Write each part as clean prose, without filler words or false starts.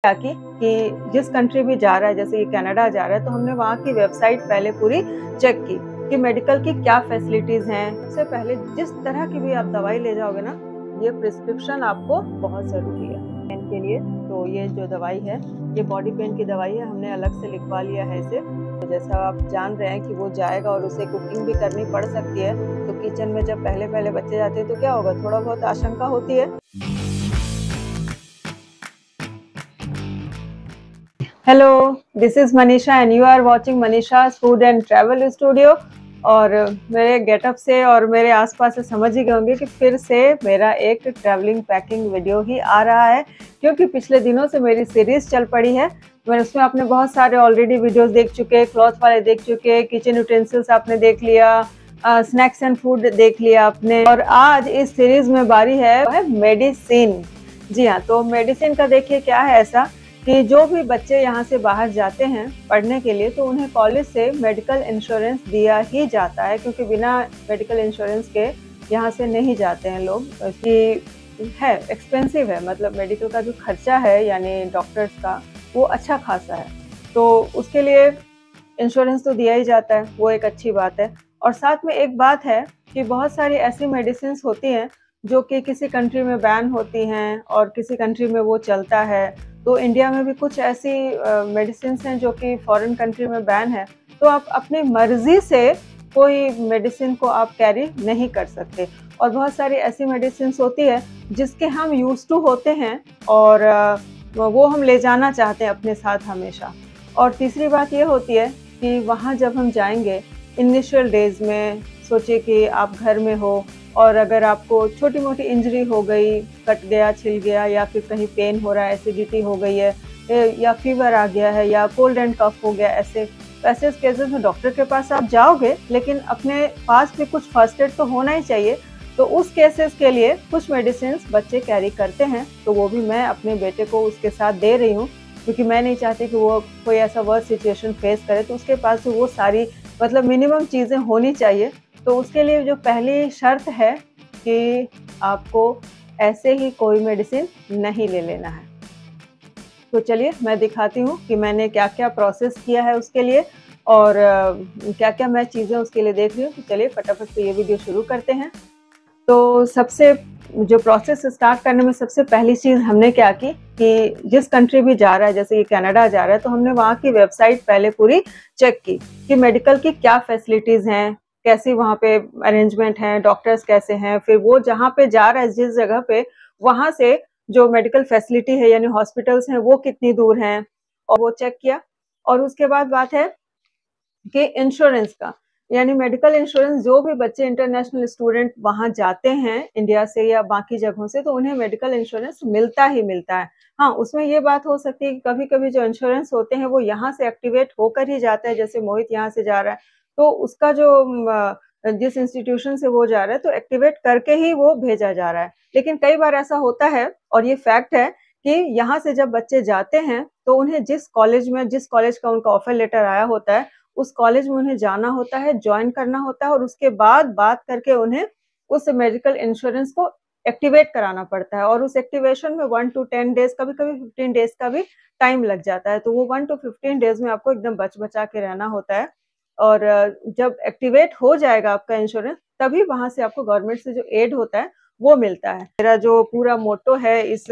क्या कि जिस कंट्री भी जा रहा है, जैसे ये कनाडा जा रहा है, तो हमने वहाँ की वेबसाइट पहले पूरी चेक की कि मेडिकल की क्या फैसिलिटीज़ हैं। सबसे पहले जिस तरह की भी आप दवाई ले जाओगे ना, ये प्रिस्क्रिप्शन आपको बहुत ज़रूरी है पेन के लिए। तो ये जो दवाई है, ये बॉडी पेन की दवाई है, हमने अलग से लिखवा लिया है इसे। तो जैसा आप जान रहे हैं कि वो जाएगा और उसे कुकिंग भी करनी पड़ सकती है, तो किचन में जब पहले पहले बच्चे जाते हैं तो क्या होगा, थोड़ा बहुत आशंका होती है। Hello, this is Manisha and you are watching Manisha's food and travel studio. और मेरे गेटअप से और मेरे आसपास से समझ ही गए होंगे कि फिर से मेरा एक ट्रैवलिंग पैकिंग वीडियो ही आ रहा है, क्योंकि पिछले दिनों से मेरी सीरीज चल पड़ी है। मैं उसमें आपने बहुत सारे ऑलरेडी वीडियोस देख चुके, क्लॉथ वाले देख चुके, किचन यूटेंसिल्स आपने देख लिया, स्नैक्स एंड फूड देख लिया आपने, और आज इस सीरीज में बारी है मेडिसिन। जी हाँ, तो मेडिसिन का देखिए क्या है ऐसा कि जो भी बच्चे यहाँ से बाहर जाते हैं पढ़ने के लिए, तो उन्हें कॉलेज से मेडिकल इंश्योरेंस दिया ही जाता है, क्योंकि बिना मेडिकल इंश्योरेंस के यहाँ से नहीं जाते हैं लोग। कि है एक्सपेंसिव है, मतलब मेडिकल का जो खर्चा है यानी डॉक्टर्स का, वो अच्छा खासा है। तो उसके लिए इंश्योरेंस तो दिया ही जाता है, वो एक अच्छी बात है। और साथ में एक बात है कि बहुत सारी ऐसी मेडिसिन होती हैं जो कि किसी कंट्री में बैन होती हैं और किसी कंट्री में वो चलता है। तो इंडिया में भी कुछ ऐसी मेडिसिन हैं जो कि फॉरेन कंट्री में बैन है, तो आप अपनी मर्जी से कोई मेडिसिन को आप कैरी नहीं कर सकते। और बहुत सारी ऐसी मेडिसिन होती है जिसके हम यूज टू होते हैं और वो हम ले जाना चाहते हैं अपने साथ हमेशा। और तीसरी बात ये होती है कि वहाँ जब हम जाएंगे इनिशियल डेज में, सोचिए कि आप घर में हो और अगर आपको छोटी मोटी इंजरी हो गई, कट गया, छिल गया, या फिर कहीं पेन हो रहा है, एसिडिटी हो गई है, या फीवर आ गया है, या कोल्ड एंड कफ हो गया, ऐसे केसेस में डॉक्टर के पास आप जाओगे, लेकिन अपने पास भी कुछ फर्स्ट एड तो होना ही चाहिए। तो उस केसेस के लिए कुछ मेडिसिन बच्चे कैरी करते हैं, तो वो भी मैं अपने बेटे को उसके साथ दे रही हूँ, क्योंकि मैं नहीं चाहती कि वो कोई ऐसा वर्स्ट सिचुएशन फेस करे। तो उसके पास तो वो सारी मतलब मिनिमम चीज़ें होनी चाहिए। तो उसके लिए जो पहली शर्त है कि आपको ऐसे ही कोई मेडिसिन नहीं ले लेना है। तो चलिए मैं दिखाती हूँ कि मैंने क्या क्या प्रोसेस किया है उसके लिए, और क्या क्या मैं चीज़ें उसके लिए देख रही हूँ। तो चलिए फटाफट से ये वीडियो शुरू करते हैं। तो सबसे जो प्रोसेस स्टार्ट करने में सबसे पहली चीज़ हमने क्या की कि जिस कंट्री भी जा रहा है, जैसे ये कनाडा जा रहा है, तो हमने वहाँ की वेबसाइट पहले पूरी चेक की कि मेडिकल की क्या फैसिलिटीज़ हैं, कैसी वहाँ पे अरेंजमेंट हैं, डॉक्टर्स कैसे हैं, फिर वो जहाँ पे जा रहा है जिस जगह पे, वहाँ से जो मेडिकल फैसिलिटी है यानी हॉस्पिटल्स हैं वो कितनी दूर हैं, और वो चेक किया। और उसके बाद बात है कि इंश्योरेंस का, यानी मेडिकल इंश्योरेंस, जो भी बच्चे इंटरनेशनल स्टूडेंट वहाँ जाते हैं इंडिया से या बाकी जगहों से, तो उन्हें मेडिकल इंश्योरेंस मिलता ही मिलता है। हाँ, उसमें ये बात हो सकती है कि कभी कभी जो इंश्योरेंस होते हैं वो यहाँ से एक्टिवेट होकर ही जाता है, जैसे मोहित यहाँ से जा रहा है, तो उसका जो जिस इंस्टीट्यूशन से वो जा रहा है, तो एक्टिवेट करके ही वो भेजा जा रहा है। लेकिन कई बार ऐसा होता है, और ये फैक्ट है, कि यहाँ से जब बच्चे जाते हैं तो उन्हें जिस कॉलेज का उनका ऑफर लेटर आया होता है, उस कॉलेज में उन्हें जाना होता है, ज्वाइन करना होता है, और उसके बाद बात करके उन्हें उस मेडिकल इंश्योरेंस को एक्टिवेट कराना पड़ता है। और उस एक्टिवेशन में 1 to 10 डेज, कभी कभी 15 डेज का भी टाइम लग जाता है। तो वो 1 to 15 डेज में आपको एकदम बच बचा के रहना होता है। और जब एक्टिवेट हो जाएगा आपका इंश्योरेंस, तभी वहां से आपको गवर्नमेंट से जो एड होता है वो मिलता है। मेरा जो पूरा मोटो है इस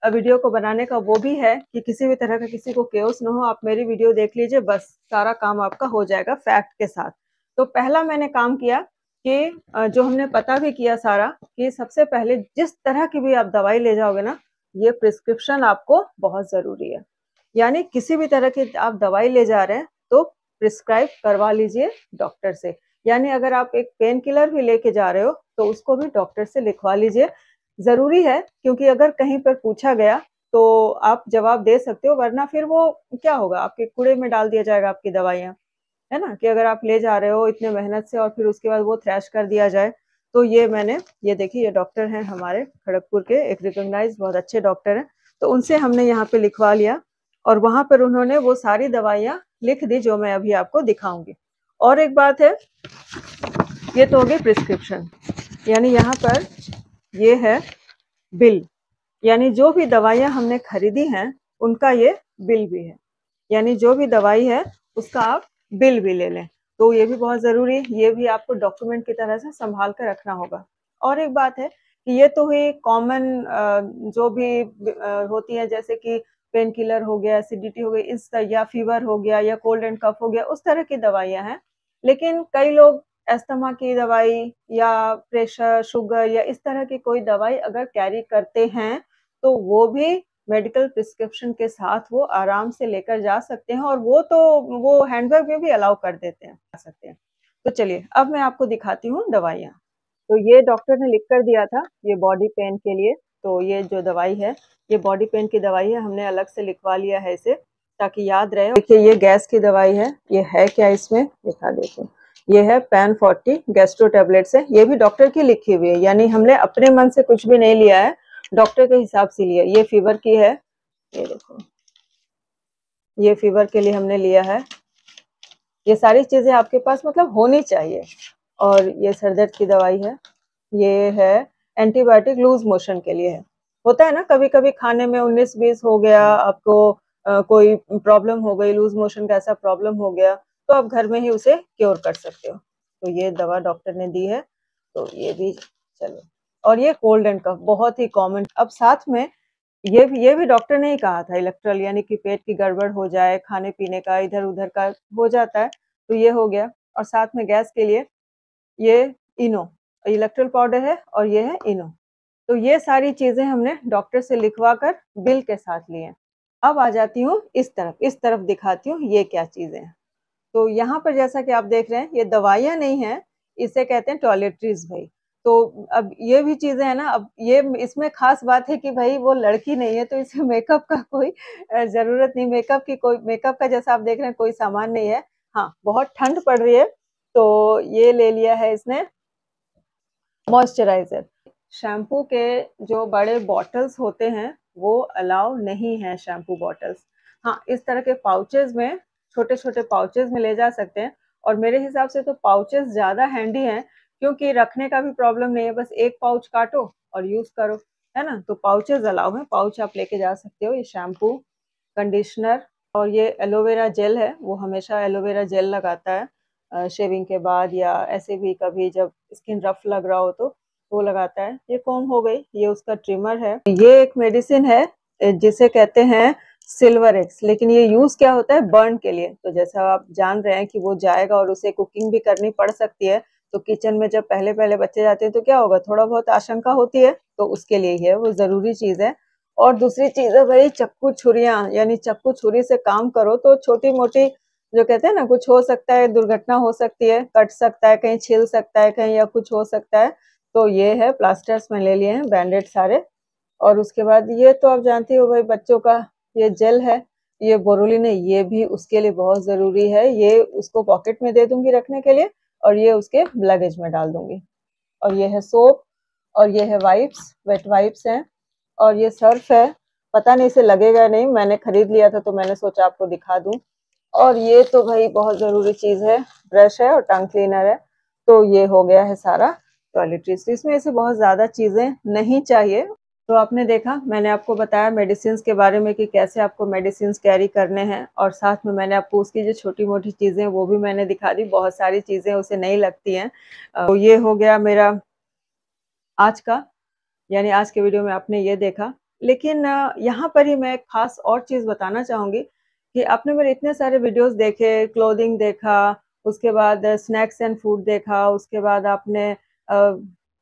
वीडियो को बनाने का, वो भी है कि किसी भी तरह का किसी को केओस ना हो। आप मेरी वीडियो देख लीजिए, बस सारा काम आपका हो जाएगा फैक्ट के साथ। तो पहला मैंने काम किया कि जो हमने पता भी किया सारा, कि सबसे पहले जिस तरह की भी आप दवाई ले जाओगे ना, ये प्रिस्क्रिप्शन आपको बहुत ज़रूरी है। यानी किसी भी तरह की आप दवाई ले जा रहे हैं तो प्रिस्क्राइब करवा लीजिए डॉक्टर से। यानी अगर आप एक पेन किलर भी लेके जा रहे हो तो उसको भी डॉक्टर से लिखवा लीजिए। ज़रूरी है, क्योंकि अगर कहीं पर पूछा गया तो आप जवाब दे सकते हो, वरना फिर वो क्या होगा, आपके कूड़े में डाल दिया जाएगा आपकी दवाइयाँ, है ना। कि अगर आप ले जा रहे हो इतने मेहनत से और फिर उसके बाद वो थ्रैश कर दिया जाए। तो ये देखिए, ये डॉक्टर हैं हमारे खड़गपुर के, एक रिकॉग्नाइज्ड बहुत अच्छे डॉक्टर हैं। तो उनसे हमने यहाँ पे लिखवा लिया, और वहाँ पर उन्होंने वो सारी दवाइयाँ लिख दी जो मैं अभी आपको दिखाऊंगी। और एक बात है, ये तो हो गई प्रिस्क्रिप्शन, यानी यहाँ पर ये है बिल, यानी जो भी दवाइयाँ हमने खरीदी हैं उनका ये बिल भी है, यानी जो भी दवाई है उसका आप बिल भी ले लें। तो ये भी बहुत ज़रूरी है, ये भी आपको डॉक्यूमेंट की तरह से संभाल कर रखना होगा। और एक बात है कि ये तो हुई कॉमन जो भी होती है, जैसे कि पेन किलर हो गया, एसिडिटी हो गई, इस या फीवर हो गया या कोल्ड एंड कफ हो गया, उस तरह की दवाइयाँ हैं। लेकिन कई लोग अस्थमा की दवाई या प्रेशर, शुगर या इस तरह की कोई दवाई अगर कैरी करते हैं, तो वो भी मेडिकल प्रिस्क्रिप्शन के साथ वो आराम से लेकर जा सकते हैं, और वो हैंडबैग में भी अलाउ कर देते हैं, आ सकते हैं। तो चलिए अब मैं आपको दिखाती हूँ दवाइयाँ। तो ये डॉक्टर ने लिख कर दिया था, ये बॉडी पेन के लिए। तो ये जो दवाई है, ये बॉडी पेन की दवाई है, हमने अलग से लिखवा लिया है इसे ताकि याद रहे। देखिए ये गैस की दवाई है, ये है क्या इसमें दिखा देती हूँ। ये है पैन 40 गैस्ट्रो टेबलेट्स है, ये भी डॉक्टर की लिखी हुई है, यानी हमने अपने मन से कुछ भी नहीं लिया है, डॉक्टर के हिसाब से लिया। ये फीवर की है, ये देखो, ये फीवर के लिए हमने लिया है। ये सारी चीजें आपके पास मतलब होनी चाहिए। और ये सर दर्द की दवाई है, ये है एंटीबायोटिक लूज मोशन के लिए है। होता है ना कभी कभी खाने में 19-20 हो गया, आपको कोई प्रॉब्लम हो गई, लूज मोशन का ऐसा प्रॉब्लम हो गया, तो आप घर में ही उसे क्योर कर सकते हो। तो ये दवा डॉक्टर ने दी है, तो ये भी चलो। और ये कोल्ड एंड कफ बहुत ही कॉमन। अब साथ में ये भी डॉक्टर ने ही कहा था, इलेक्ट्रल यानी कि पेट की गड़बड़ हो जाए, खाने पीने का इधर उधर का हो जाता है, तो ये हो गया। और साथ में गैस के लिए ये इनो इलेक्ट्रल पाउडर है, और ये है इनो। तो ये सारी चीजें हमने डॉक्टर से लिखवा कर बिल के साथ लिए। अब आ जाती हूँ इस तरफ दिखाती हूँ ये क्या चीजें हैं। तो यहाँ पर जैसा कि आप देख रहे हैं, ये दवाइयाँ नहीं है, इसे कहते हैं टॉयलेटरीज भाई। तो अब ये भी चीजें हैं ना, अब ये इसमें खास बात है कि भाई वो लड़की नहीं है, तो इसे मेकअप का कोई जरूरत नहीं, मेकअप का जैसा आप देख रहे हैं कोई सामान नहीं है। हाँ, बहुत ठंड पड़ रही है, तो ये ले लिया है इसने मॉइस्चराइजर। शैम्पू के जो बड़े बॉटल्स होते हैं वो अलाउ नहीं है, शैम्पू बॉटल्स। हाँ, इस तरह के पाउचेज में, छोटे छोटे पाउचेज में ले जा सकते हैं। और मेरे हिसाब से तो पाउचेज ज्यादा हैंडी हैं, क्योंकि रखने का भी प्रॉब्लम नहीं है, बस एक पाउच काटो और यूज करो, है ना। तो पाउचेज अलाउ है, पाउच आप लेके जा सकते हो। ये शैम्पू, कंडीशनर, और ये एलोवेरा जेल है, वो हमेशा एलोवेरा जेल लगाता है शेविंग के बाद, या ऐसे भी कभी जब स्किन रफ लग रहा हो तो वो लगाता है। ये कॉम हो गई, ये उसका ट्रिमर है। ये एक मेडिसिन है जिसे कहते हैं सिल्वर एक्स, लेकिन ये यूज क्या होता है, बर्न के लिए। तो जैसा आप जान रहे हैं कि वो जाएगा और उसे कुकिंग भी करनी पड़ सकती है, तो किचन में जब पहले पहले बच्चे जाते हैं तो क्या होगा, थोड़ा बहुत आशंका होती है, तो उसके लिए ही है, वो जरूरी चीज है। और दूसरी चीज है भाई चक्कू छुरियां, यानी चक्कू छुरी से काम करो तो छोटी मोटी, जो कहते हैं ना, कुछ हो सकता है, दुर्घटना हो सकती है, कट सकता है, कहीं छिल सकता है कहीं, या कुछ हो सकता है। तो ये है, प्लास्टर्स में ले लिए हैं, बैंडेड सारे। और उसके बाद ये तो आप जानती हो भाई, बच्चों का ये जेल है, ये बोरोलिन है, ये भी उसके लिए बहुत जरूरी है। ये उसको पॉकेट में दे दूंगी रखने के लिए, और ये उसके लगेज में डाल दूंगी। और ये है सोप, और ये है वाइप्स, वेट वाइप्स हैं, और ये सर्फ है। पता नहीं इसे लगेगा नहीं, मैंने खरीद लिया था तो मैंने सोचा आपको दिखा दूं। और ये तो भाई बहुत जरूरी चीज है, ब्रश है और टंग क्लीनर है। तो ये हो गया है सारा टॉयलेटरीज। तो इसमें ऐसे बहुत ज्यादा चीजें नहीं चाहिए। तो आपने देखा, मैंने आपको बताया मेडिसिन के बारे में कि कैसे आपको मेडिसिन कैरी करने हैं, और साथ में मैंने आपको उसकी जो छोटी मोटी चीजें वो भी मैंने दिखा दी। बहुत सारी चीजें उसे नहीं लगती हैं। तो ये हो गया मेरा आज का, यानी आज के वीडियो में आपने ये देखा। लेकिन यहाँ पर ही मैं एक खास और चीज़ बताना चाहूँगी कि आपने मेरे इतने सारे वीडियोस देखे, क्लोथिंग देखा, उसके बाद स्नैक्स एंड फूड देखा, उसके बाद आपने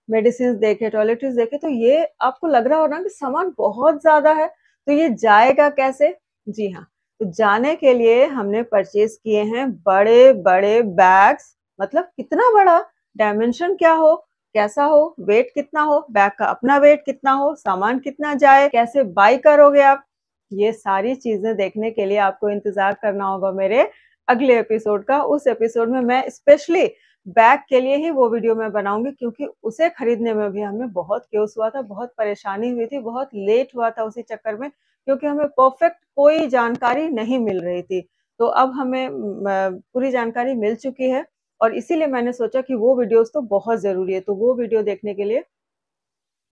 मेडिसिन देखे, टॉयलेटरीज देखे, तो ये आपको लग रहा हो ना कि सामान बहुत ज़्यादा है, तो ये जाएगा कैसे। जी हाँ, तो जाने के लिए हमने परचेज किए हैं बड़े बड़े बैग्स। मतलब कितना बड़ा, डायमेंशन क्या हो, कैसा हो, वेट कितना हो, बैग का अपना वेट कितना हो, सामान कितना जाए, कैसे बाई करोगे आप, ये सारी चीजें देखने के लिए आपको इंतजार करना होगा मेरे अगले एपिसोड का। उस एपिसोड में मैं स्पेशली बैग के लिए ही वो वीडियो मैं बनाऊंगी, क्योंकि उसे खरीदने में भी हमें बहुत केस हुआ था, बहुत परेशानी हुई थी, बहुत लेट हुआ था उसी चक्कर में, क्योंकि हमें परफेक्ट कोई जानकारी नहीं मिल रही थी। तो अब हमें पूरी जानकारी मिल चुकी है, और इसीलिए मैंने सोचा कि वो वीडियोस तो बहुत ज़रूरी है। तो वो वीडियो देखने के लिए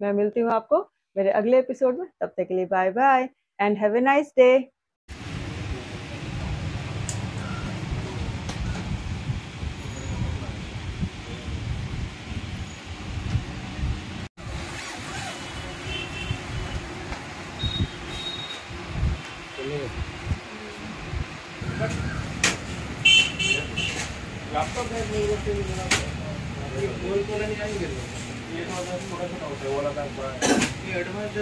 मैं मिलती हूँ आपको मेरे अगले एपिसोड में। तब तक के लिए bye bye and have a nice day. Laptop है नहीं होते ये कोई तो नहीं आएंगे ये तो थोड़ा छोटा होता है वाला का ये एडवांस